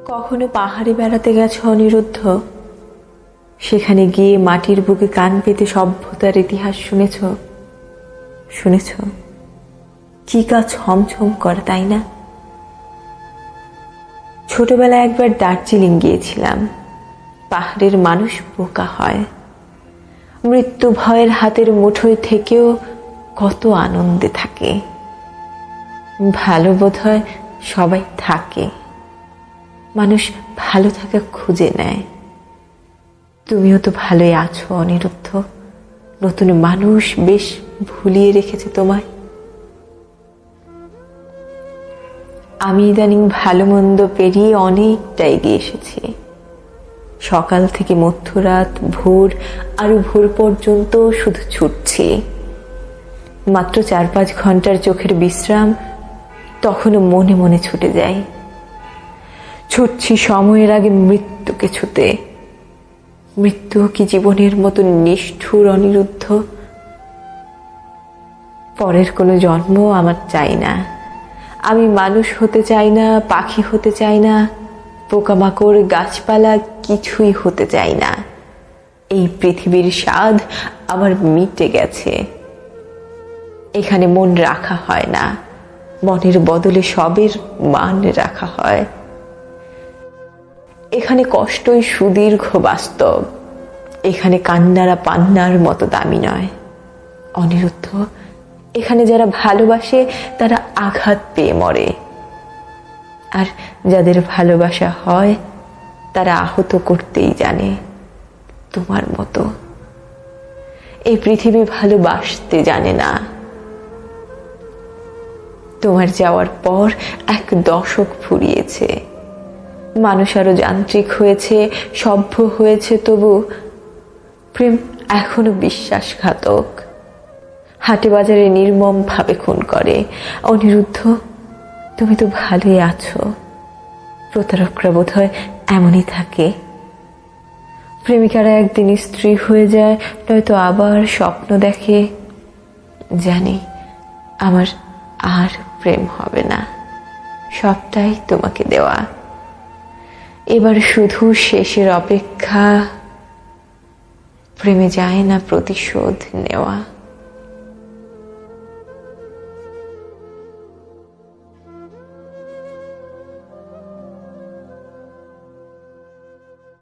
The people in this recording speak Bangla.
কখনো পাহাড়ে বেড়াতে গেছো অনিরুদ্ধ? সেখানে গিয়ে মাটির বুকে কান পেতে সভ্যতার ইতিহাস শুনেছ? কি কাজ ছমছম করে, তাই না? ছোটবেলায় একবার দার্জিলিং গিয়েছিলাম। পাহাড়ের মানুষ বোকা হয়, মৃত্যু ভয়ের হাতের মুঠোয় থেকেও কত আনন্দে থাকে। ভালো বোধ হয় সবাই থাকে, মানুষ ভালো থাকা খুঁজে নেয়। তুমিও তো ভালোই আছো অনিরুদ্ধ। নতুন মানুষ বেশ ভুলিয়ে রেখেছে তোমায়। আমি ইদানিং ভালো মন্দ পেরিয়ে অনেকটা এগিয়ে এসেছি। সকাল থেকে মধ্যরাত, ভোর আরো ভোর পর্যন্ত শুধু ছুটছি। মাত্র 4-5 ঘন্টার চোখের বিশ্রাম, তখনও মনে মনে ছুটে যায়। ছুটছি সময়ের আগে মৃত্যুকে ছুতে। মৃত্যু কি জীবনের মতো নিষ্ঠুর অনিরুদ্ধ? পরের কোনো জন্ম আমার চাই না। আমি মানুষ হতে চাই না, পাখি হতে চাই না, পোকামাকড় গাছপালা কিছুই হতে চাই না। এই পৃথিবীর স্বাদ আমার মিটে গেছে। এখানে মন রাখা হয় না, মনের বদলে সবের মান রাখা হয়। এখানে কষ্টই সুদীর্ঘ বাস্তব। এখানে কান্নারা পান্নার মতো দামি নয় অনিরুদ্ধ। এখানে যারা ভালোবাসে তারা আঘাত পেয়ে মরে, আর যাদের ভালোবাসা হয় তারা আহত করতেই জানে, তোমার মতো। এই পৃথিবী ভালোবাসতে জানে না। তোমার যাওয়ার পর 1 দশক ফুরিয়েছে। মানুষ আরো যান্ত্রিক হয়েছে, সভ্য হয়েছে, তবু প্রেম এখনো বিশ্বাসঘাতক। হাটে বাজারে নির্মম ভাবে খুন করে। অনিরুদ্ধ, তুমি তো ভালোই আছো। প্রতারকরা বোধ হয় এমনই থাকে। প্রেমিকারা একদিন স্ত্রী হয়ে যায়, নয়তো আবার স্বপ্ন দেখে। জানি আমার আর প্রেম হবে না, সবটাই তোমাকে দেওয়া। এবার শুধু শেষের অপেক্ষা। প্রেমে যায় না প্রতিশোধ নেওয়া।